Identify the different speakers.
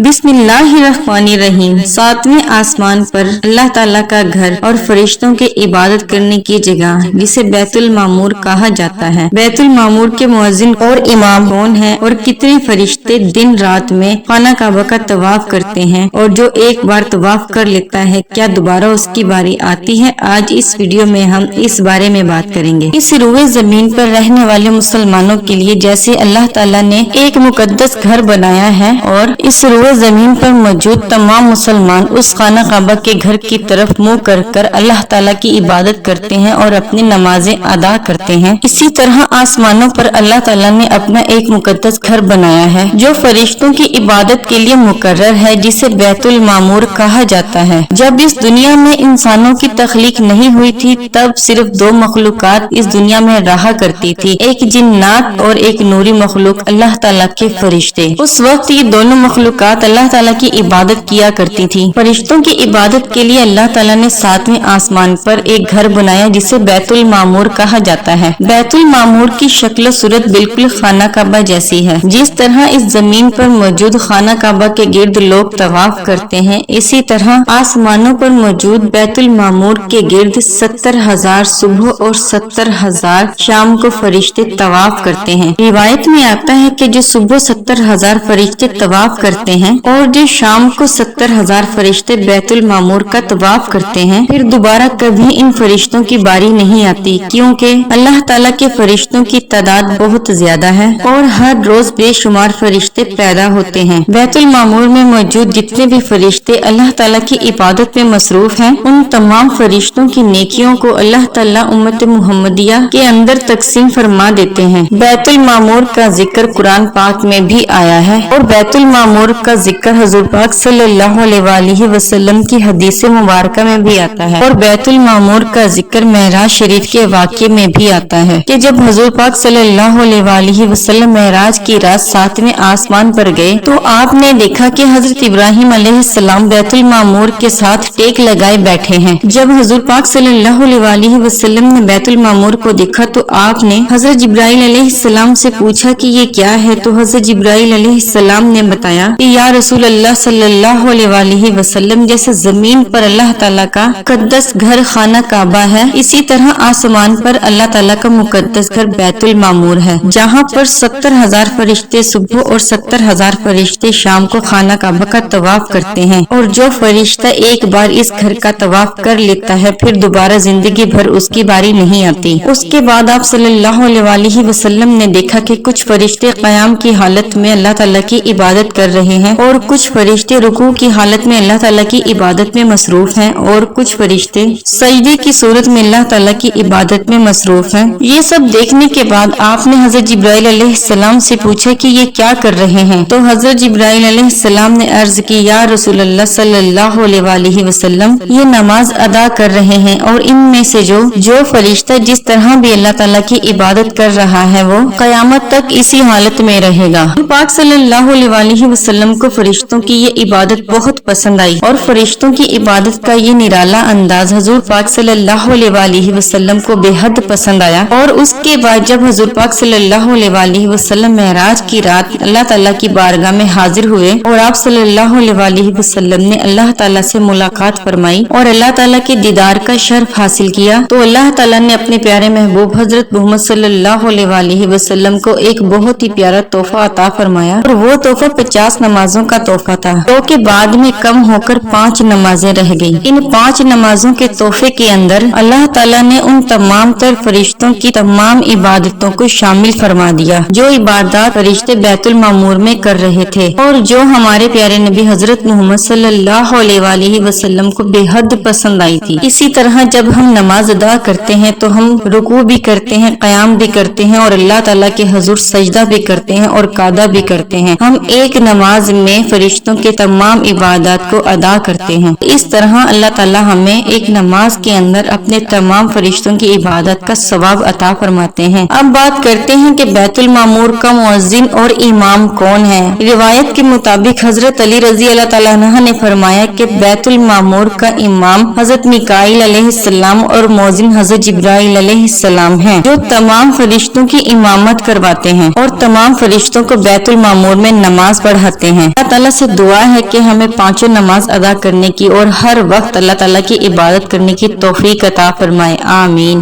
Speaker 1: बिस्मिल्लाहिर्रहमानिर्रहीम। सातवें आसमान पर अल्लाह ताला का घर और फरिश्तों के इबादत करने की जगह जिसे बैतुल मामूर कहा जाता है। बैतुल मामूर के मुअज्जिन और इमाम कौन है और कितने फरिश्ते दिन रात में खाना काबा का तवाफ करते हैं, और जो एक बार तवाफ कर लेता है क्या दोबारा उसकी बारी आती है? आज इस वीडियो में हम इस बारे में बात करेंगे। इस रुए जमीन पर रहने वाले मुसलमानों के लिए जैसे अल्लाह ताला ने एक मुकद्दस घर बनाया है, और इस रुए जमीन पर मौजूद तमाम मुसलमान उस खाना काबा के घर की तरफ मुंह कर कर अल्लाह ताला की इबादत करते हैं और अपनी नमाजें अदा करते हैं। इसी तरह आसमानों पर अल्लाह ताला ने अपना एक मुकद्दस घर बनाया है जो फरिश्तों की इबादत के लिए मुकर्रर है, जिसे बैतुल मामूर कहा जाता है। जब इस दुनिया में इंसानों की तख्लीक नहीं हुई थी तब सिर्फ दो मखलूकात इस दुनिया में रहा करती थी, एक जिन्नात और एक नूरी मखलूक अल्लाह ताला के फरिश्ते। उस वक्त ये दोनों मखलूकात अल्लाह ताला की इबादत किया करती थी। फरिश्तों की इबादत के लिए अल्लाह ताला ने सातवें आसमान पर एक घर बनाया जिसे बैतुल मामूर कहा जाता है। बैतुल मामूर की शक्ल सूरत बिल्कुल खाना काबा जैसी है। जिस तरह इस जमीन पर मौजूद खाना काबा के गिर्द लोग तवाफ करते हैं, इसी तरह आसमानों पर मौजूद बैतुल मामूर के गिर्द 70,000 सुबह और 70,000 शाम को फरिश्ते तवाफ करते हैं। रिवायत में आता है कि जो सुबह 70,000 फरिश्ते तवाफ करते हैं और जो शाम को 70,000 फरिश्ते बैतुल मामूर का तवाफ करते हैं, फिर दोबारा कभी इन फरिश्तों की बारी नहीं आती, क्योंकि अल्लाह ताला के फरिश्तों की तादाद बहुत ज्यादा है और हर रोज बेशुमार फरिश्ते पैदा होते हैं। बैतुल मामूर में मौजूद जितने भी फरिश्ते अल्लाह ताला की इबादत में मसरूफ हैं, उन तमाम फरिश्तों की नेकियों को अल्लाह ताला उम्मत मुहम्मदिया के अंदर तकसीम फरमा देते हैं। बैतुल मामूर का जिक्र कुरान पाक में भी आया है और बैतुल मामूर का जिक्र हुजूर पाक सल्लल्लाहु अलैहि वसल्लम की हदीस मुबारका में भी आता है, और बैतुल मामूर का जिक्र मेराज शरीफ के वाक़े में भी आता है कि जब हुजूर पाक सल्लल्लाहु अलैहि वसल्लम मेराज की रात सातवें आसमान पर गए तो आपने देखा कि हजरत इब्राहिम अलैहिस्सलाम बैतुल मामूर के साथ टेक लगाए बैठे हैं। जब हुजूर पाक सल्लल्लाहु अलैहि वसल्लम ने बैतुल मामूर को देखा तो आपने हजरत जिब्राइल अलैहिस्सलाम से पूछा कि ये क्या है, तो हजरत जिब्राइल अलैहिस्सलाम ने बताया कि या रसूल अल्लाह सल्लल्लाहु अलैहि वसल्लम, जैसे जमीन पर अल्लाह ताला का मुकद्दस घर खाना काबा है, इसी तरह आसमान पर अल्लाह ताला का मुकद्दस घर बैतुल मामूर है, जहाँ पर 70,000 फरिश्ते सुबह और 70,000 फरिश्ते शाम को खाना काबा का तवाफ करते हैं। और जो फरिश्ता एक बार इस घर का तवाफ कर लेता है फिर दोबारा जिंदगी भर उसकी बारी नहीं आती। उसके बाद आप सल्लल्लाहु अलैहि वसल्लम ने देखा कि कुछ फरिश्ते क़याम की हालत में अल्लाह ताला की इबादत कर रहे हैं और कुछ फरिश्ते रुकू की हालत में अल्लाह ताला की इबादत में मसरूफ हैं और कुछ फरिश्ते सजदे की सूरत में अल्लाह ताला की इबादत में मसरूफ हैं। ये सब देखने के बाद आपने हजरत जिब्राइल अलैहिस्सलाम से पूछा कि ये क्या कर रहे हैं, तो हजरत जिब्राइल अलैहिस्सलाम ने अर्ज की या रसूल अल्लाह सल्लल्लाहु अलैहि वसल्लम, ये नमाज अदा कर रहे हैं और इनमें से जो फरिश्ता जिस तरह भी अल्लाह ताला की इबादत कर रहा है वो कयामत तक इसी हालत में रहेगा। पाक सल्लल्लाहु अलैहि वसल्लम को फरिश्तों की ये इबादत बहुत पसंद आई और फरिश्तों की इबादत का ये निराला अंदाज हुजूर पाक सल्लल्लाहु अलैहि वसल्लम को बेहद पसंद आया। और उसके बाद जब हुजूर पाक सल्लल्लाहु अलैहि वसल्लम मेराज की रात अल्लाह ताला की बारगाह में हाजिर हुए और आप सल्लल्लाहु अलैहि वसल्लम ने अल्लाह ताला से मुलाकात फरमाई और अल्लाह ताला के दीदार का शर्फ हासिल किया, तो अल्लाह ताला ने अपने प्यारे महबूब हजरत मोहम्मद सल्लल्लाहु अलैहि वसल्लम को एक बहुत ही प्यारा तोहफा अता फरमाया, और वो तोहफा 50 नमाजों का तोहफा था, तो के बाद में कम होकर 5 नमाजें रह गई। इन 5 नमाजों के तोहफे के अंदर अल्लाह ताला ने उन तमाम तर फरिश्तों की तमाम इबादतों को शामिल फरमा दिया जो इबादत फरिश्ते बैतुल मामूर में कर रहे थे और जो हमारे प्यारे नबी हजरत मोहम्मद सल्लल्लाहु अलैहि वसल्लम को बेहद पसंद आई थी। इसी तरह जब हम नमाज अदा करते हैं तो हम रुकू भी करते हैं, क़याम भी करते हैं और अल्लाह ताला के हुजूर सजदा भी करते हैं और कादा भी करते हैं। हम एक नमाज में फरिश्तों के तमाम इबादत को अदा करते हैं। इस तरह अल्लाह ताला हमें एक नमाज के अंदर अपने तमाम फरिश्तों की इबादत का सवाब अता फरमाते हैं। अब बात करते हैं कि बैतुल मामूर का मुअज्जिन और इमाम कौन है। रिवायत के मुताबिक हजरत अली रजी अल्लाह ताला अन्हु ने फरमाया कि बैतुल मामूर का इमाम हजरत मिकाईल अलैहिस्सलाम और मुअज्जिन हजरत जिब्राइल अलैहिस्सलाम हैं, जो तमाम फरिश्तों की इमामत करवाते हैं और तमाम फरिश्तों को बैतुल मामूर में नमाज पढ़ाते हैं। اللہ تعالیٰ سے دعا ہے کہ ہمیں پانچوں نماز ادا کرنے کی اور ہر وقت اللہ تعالیٰ کی عبادت کرنے کی توفیق عطا فرمائے، آمین۔